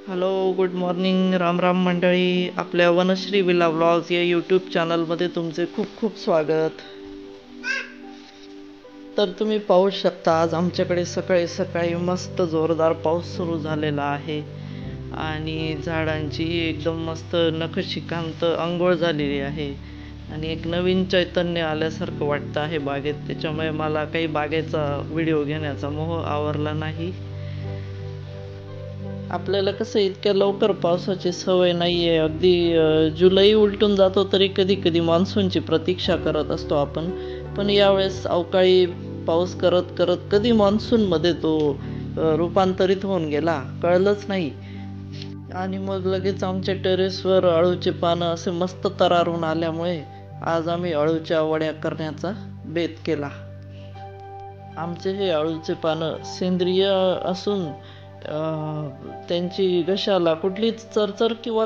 Hello good morning Ram Ram मंडळी. आपल्या Vanashree villa vlogs या यूट्यूब चॅनलमध्ये तुमचे खूप खूप स्वागत. तर तुम्ही पाहू शकता आज आमच्याकडे सकाळी सकाळी मस्त जोरदार पाऊस सुरू झालेला आहे आणि झाडांची एकदम मस्त नखशिखांत अंघोळ झालेली आहे आणि एक नवीन चैतन्य आल्यासारखं वाटतं आहे बागेत. त्याच्यामुळे मला काही बागेचा व्हिडिओ घेण्याचा मोह आवरला नाही. आपल्याला कसं इतक्या लवकर पावसाची सवय नाही आहे. अगदी जुलै उलटून जातो तरी कधी कधी मान्सूनची प्रतीक्षा करत असतो आपण. पण यावेळेस अवकाळी पाऊस करत करत कधी मान्सूनमध्ये तो रूपांतरित होऊन गेला कळलंच नाही. आणि मग लगेच आमच्या टेरेसवर अळूचे पानं असे मस्त तरारून आल्यामुळे आज आम्ही अळूच्या वड्या करण्याचा बेत केला. आमचे हे अळूचे पानं सेंद्रिय असून त्यांची घशाला कुठलीच चरचर किंवा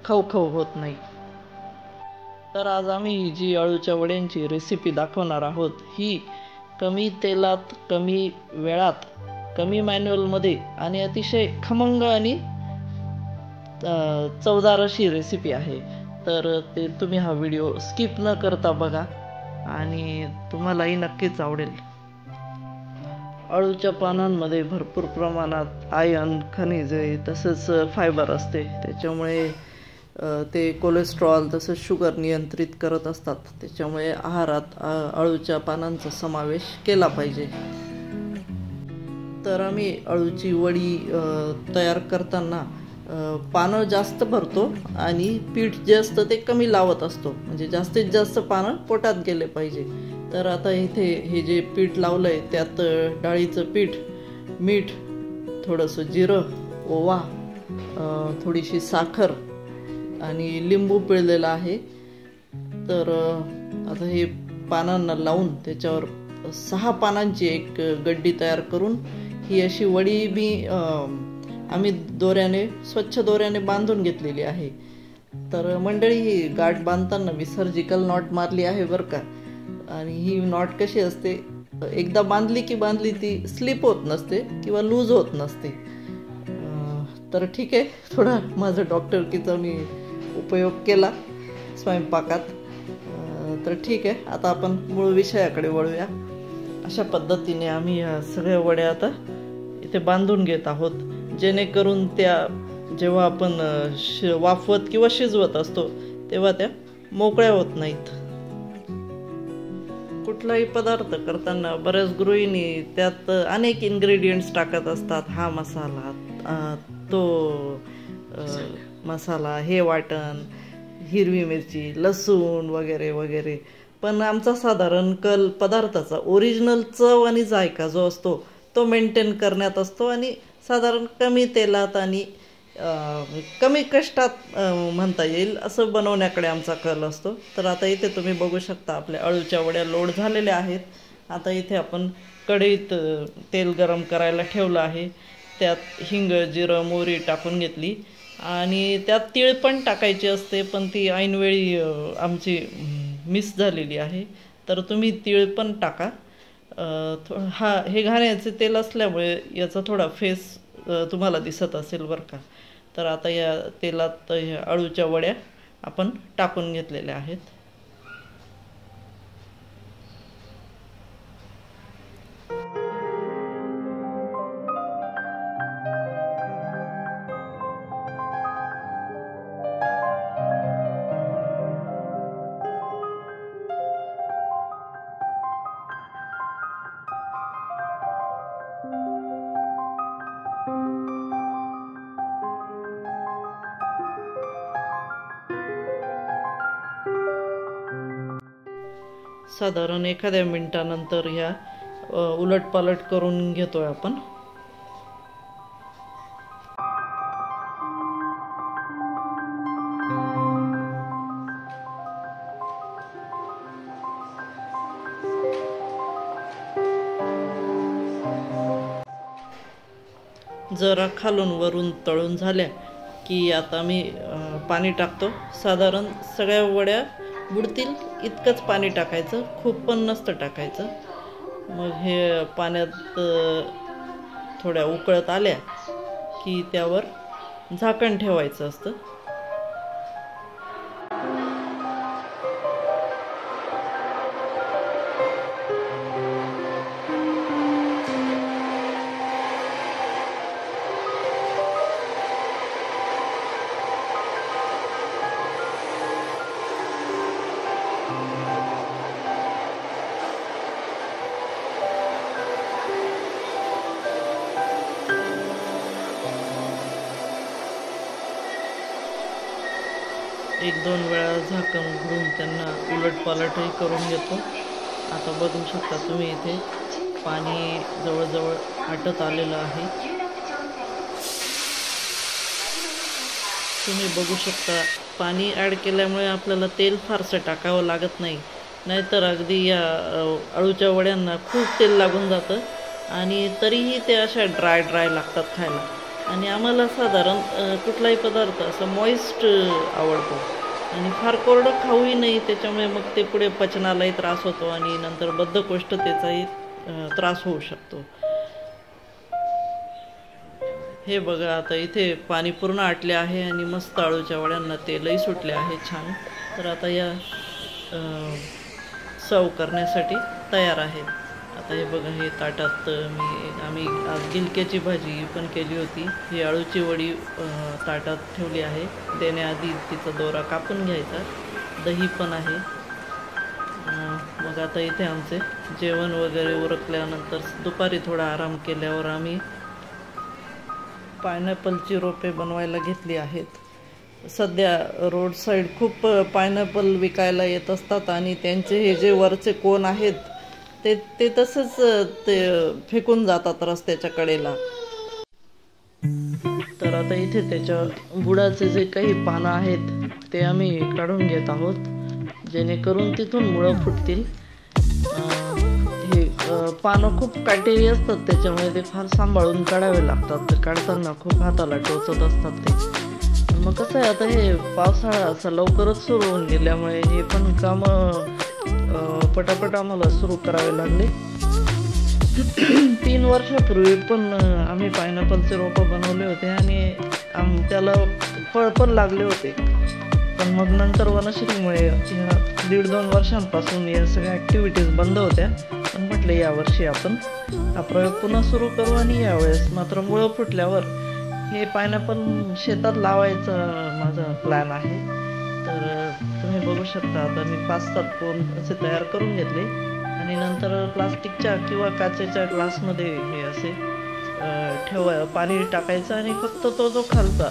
खवखव होत नाही. तर आज आम्ही जी अळूच्या वड्यांची रेसिपी दाखवणार आहोत ही कमी तेलात कमी वेळात कमी मॅन्युअलमध्ये आणि अतिशय खमंग आणि चवदार अशी रेसिपी आहे. तर ते तुम्ही हा व्हिडिओ स्किप न करता बघा आणि तुम्हालाही नक्कीच आवडेल. अळूच्या पानांमध्ये भरपूर प्रमाणात आयर्न खनिजे तसेच फायबर असते. त्याच्यामुळे ते कोलेस्ट्रॉल तसंच शुगर नियंत्रित करत असतात. त्याच्यामुळे आहारात अळूच्या पानांचा समावेश केला पाहिजे. तर आम्ही अळूची वडी तयार करताना पानं जास्त भरतो आणि पीठ जे असतं ते कमी लावत असतो, म्हणजे जास्तीत जास्त पानं पोटात गेले पाहिजे. तर आता इथे हे जे पीठ लावलंय त्यात डाळीचं पीठ, मीठ, थोडंसं जिरं, ओवा, थोडीशी साखर आणि लिंबू पिळलेला आहे. तर आता हे पानांना लावून त्याच्यावर 6 पानांची एक गड्डी तयार करून ही अशी वडी आम्ही स्वच्छ दोऱ्याने बांधून घेतलेली आहे. तर मंडळी ही गाठ बांधताना मी सर्जिकल नॉट मारली आहे बरं का. आणि ही नॉट कशी असते, एकदा बांधली ती स्लिप होत नसते किंवा लूज होत नसते. तर ठीक आहे, थोडा माझं डॉक्टरकीचा मी उपयोग केला स्वयंपाकात. तर ठीक आहे, आता आपण मूळ विषयाकडे वळूया. अशा पद्धतीने आम्ही या सगळ्या वड्या आता इथे बांधून घेत आहोत, जेणेकरून त्या जेव्हा आपण वाफवत किंवा शिजवत असतो तेव्हा त्या मोकळ्या होत नाहीत. कुठलाही पदार्थ करताना बऱ्याच गृहिणी त्यात अनेक इन्ग्रेडियंट्स टाकत असतात. हा मसाला, तो मसाला, हे वाटण, हिरवी मिरची, लसूण वगैरे वगैरे. पण आमचा साधारण कल पदार्थाचा ओरिजिनल चव आणि जायका जो असतो तो मेंटेन करण्यात असतो आणि साधारण कमी तेलात आणि कमी कष्टात म्हणता येईल असं बनवण्याकडे आमचा कल असतो. तर आता इथे तुम्ही बघू शकता आपल्या अळूच्या वड्या लोड झालेल्या आहेत. आता इथे आपण कढईत तेल गरम करायला ठेवलं आहे. त्यात हिंग, जिरं, मोहरी टाकून घेतली आणि त्यात तीळ पण टाकायची असते, पण ती ऐनवेळी आमची मिस झालेली आहे. तर तुम्ही तीळ पण टाका. हे घाण्याचे तेल असल्यामुळे याचा थोडा फेस तुम्हाला दिसत असेल बरं का. तर आता या तेलात अळूच्या वड्या आपण टाकून घेतलेल्या आहेत. साधारण एखाद्या मिनिटानंतर ह्या उलटपालट करून घेतोय आपण. जरा खालून वरून तळून झाल्या की आता मी पाणी टाकतो. साधारण सगळ्या वड्या बुडतील इतकंच पाणी टाकायचं, खूप पण नसतं टाकायचं. मग हे पाण्यात थोड्या उकळत आल्या की त्यावर झाकण ठेवायचं असतं. एक दोन वेळा झाकण उघडून त्यांना उलटपालटही करून घेतो. आता बघू शकता तुम्ही इथे पाणी जवळजवळ आटत आलेलं आहे. तुम्ही बघू शकता पाणी ॲड केल्यामुळे आपल्याला तेल फारसं टाकावं लागत नाही, नाहीतर अगदी या अळूच्या वड्यांना खूप तेल लागून जातं आणि तरीही ते अशा ड्राय लागतात खायला. आणि आम्हाला साधारण कुठलाही पदार्थ असा मॉइस्ट आवडतो आणि फार कोरडं खाऊही नाही, त्याच्यामुळे मग ते पुढे पचनालाही त्रास होतो आणि नंतर बद्धकोष्ठतेचाही त्रास होऊ शकतो. हे बघा आता इथे पाणी पूर्ण आटले आहे आणि मस्त अळूच्या वड्यांना तेलही सुटले आहे छान. तर आता या सर्व करण्यासाठी तयार आहेत. आता हे बघा हे ताटात आम्ही आज गिलक्याची भाजी पण केली होती. ही अळूची वडी ताटात ठेवली आहे. देण्याआधी तिचा दोरा कापून घ्यायचा. दही पण आहे. मग आता इथे आमचे जेवण वगैरे उरकल्यानंतर दुपारी थोडा आराम केल्यावर आम्ही पायनॅपलची रोपे बनवायला घेतली आहेत. सध्या रोड साईड खूप पायनॅपल विकायला येत असतात आणि त्यांचे हे जे वरचे कोण आहेत ते तसंच ते फेकून जातात रस्त्याच्या कडेला. तर आता इथे त्याच्या बुडाचे जे काही पानं आहेत ते आम्ही काढून घेत आहोत, जेणेकरून तिथून मुळं फुटतील. हे पानं खूप काटेरी असतात, त्याच्यामुळे ते फार सांभाळून काढावे लागतात. ते काढताना खूप हाताला टोचत असतात ते. मग कसं आहे, आता हे पावसाळा असा लवकरच सुरू होऊन गेल्यामुळे हे पण कामं पटापट आम्हाला सुरू करावे लागले. 3 वर्षापूर्वी पण आम्ही पायनॅपलचे रोपं बनवले होते आणि त्याला फळ पण लागले होते. पण मग नंतर वनश्रीमुळे 1.5-2 वर्षांपासून या सगळ्या ॲक्टिव्हिटीज बंद होत्या. पण म्हटलं यावर्षी आपण हा प्रयोग पुन्हा सुरू करू आणि यावेळेस मात्र मुळं फुटल्यावर हे पायनॅपल शेतात लावायचा माझा प्लॅन आहे. तर तुम्ही बघू शकता आता मी 5-7 कोन असे तयार करून घेतले आणि नंतर प्लास्टिकच्या किंवा काचेच्या ग्लासमध्ये हे असे पाणी टाकायचं आणि फक्त तो जो खालचा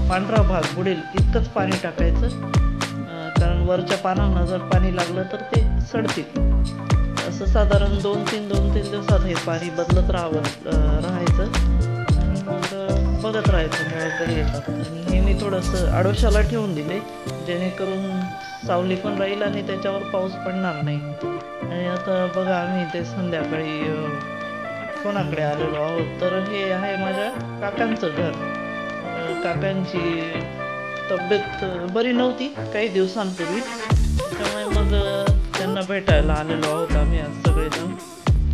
पांढरा भाग बुडेल इतकंच पाणी टाकायचं, कारण वरच्या पानांना जर पाणी लागलं तर ते सडतील. असं साधारण 2-3 दिवसात हे पाणी बदलत राहायचं आणि मग बघत राहायचं मुळं कधी येतात. आणि हे मी थोडंसं आडोशाला ठेवून दिले, जेणेकरून सावली पण राहील आणि त्याच्यावर पाऊस पडणार नाही. आणि आता बघा आम्ही ते संध्याकाळी कोणाकडे आलेलो आहोत, तर हे आहे माझ्या काकांचं घर. काकांची तब्येत बरी नव्हती काही दिवसांपूर्वी, त्यामुळे मग त्यांना भेटायला आलेलो आहोत आम्ही आज सगळेजण.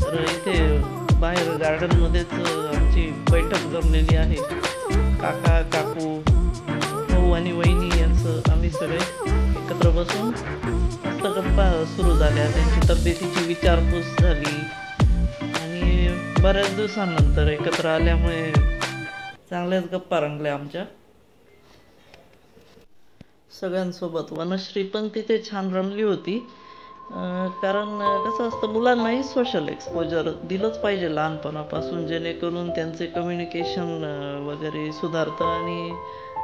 तर इथे बाहेर गार्डनमध्येच आमची बैठक जमलेली आहे. काका, काकू, भाऊ आणि वहिनी यांचं आम्ही सगळे एकत्र बसून मस्त गप्पा सुरू झाल्या. त्यांची तब्येतीची विचारपूस झाली आणि बऱ्याच दिवसांनंतर एकत्र आल्यामुळे चांगल्याच गप्पा रंगल्या आमच्या सगळ्यांसोबत. वनश्री पण तिथे छान रमली होती, कारण कसं असतं मुलांनाही सोशल एक्सपोजर दिलंच पाहिजे लहानपणापासून, जेणेकरून त्यांचे कम्युनिकेशन वगैरे सुधारतं आणि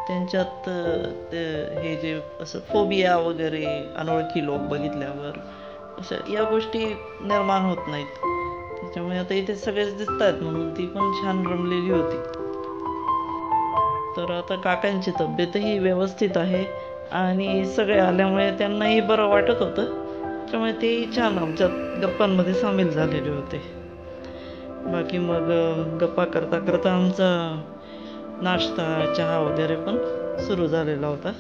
त्यांच्यात हे जे असं फोबिया वगैरे अनोळखी लोक बघितल्यावर अशा या गोष्टी निर्माण होत नाहीत. त्याच्यामुळे आता इथे सगळेच दिसत आहेत म्हणून ती पण छान रमलेली होती. तर आता काकांची तब्येतही व्यवस्थित आहे आणि सगळे आल्यामुळे त्यांनाही बरं वाटत होतं, त्यामुळे तेही छान आमच्या गप्पांमध्ये सामील झालेले होते. बाकी मग गप्पा करता करता आमचा नाश्ता चहा वगैरे पण सुरू झालेला होता.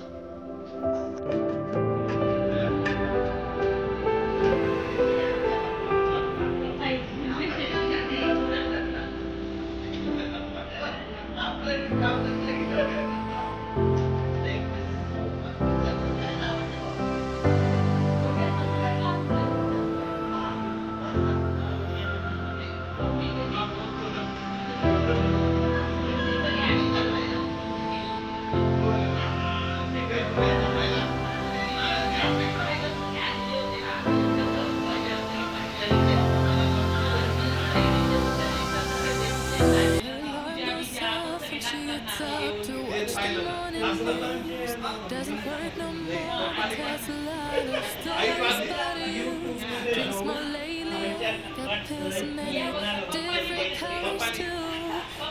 She gets up to watch the morning news. Doesn't work no more because a lot of stars but use. Drinks more lately, got pills in many different colors too.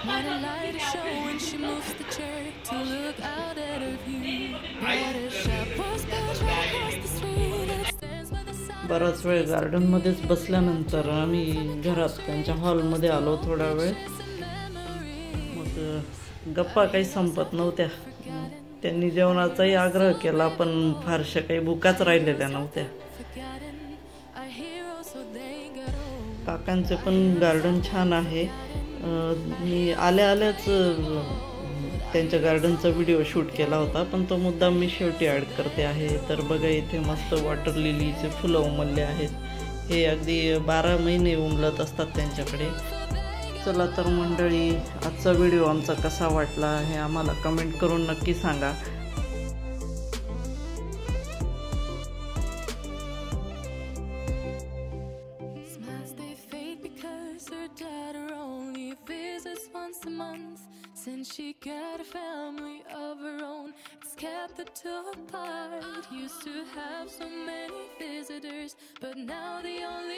Morning light is showing, she moves the chair to look out at her view. But a shop was built right across the street. It stands by the side. बराच वेळ गार्डनमध्येच बसल्यानंतर आम्ही घरात त्यांच्या हॉलमध्ये आलो थोडा वेळ. मग गप्पा काही संपत नव्हत्या. त्यांनी जेवणाचाही आग्रह केला पण फारशा काही भुकाच राहिलेल्या नव्हत्या. काकांचे पण गार्डन छान आहे. मी आल्याच त्यांच्या गार्डनचा व्हिडिओ शूट केला होता पण तो मुद्दाम मी शेवटी ॲड करते आहे. तर बघा इथे मस्त वॉटर लिलीचे फुलं उमलले आहेत. हे अगदी 12 महिने उमलत असतात त्यांच्याकडे. चला तर मंडळी, आजचा व्हिडिओ आमचा कसा वाटला हे आम्हाला कमेंट करून नक्की सांगा. Once a month, since she got a family of her own, it's kept the two apart. Used to have so many visitors, but now the only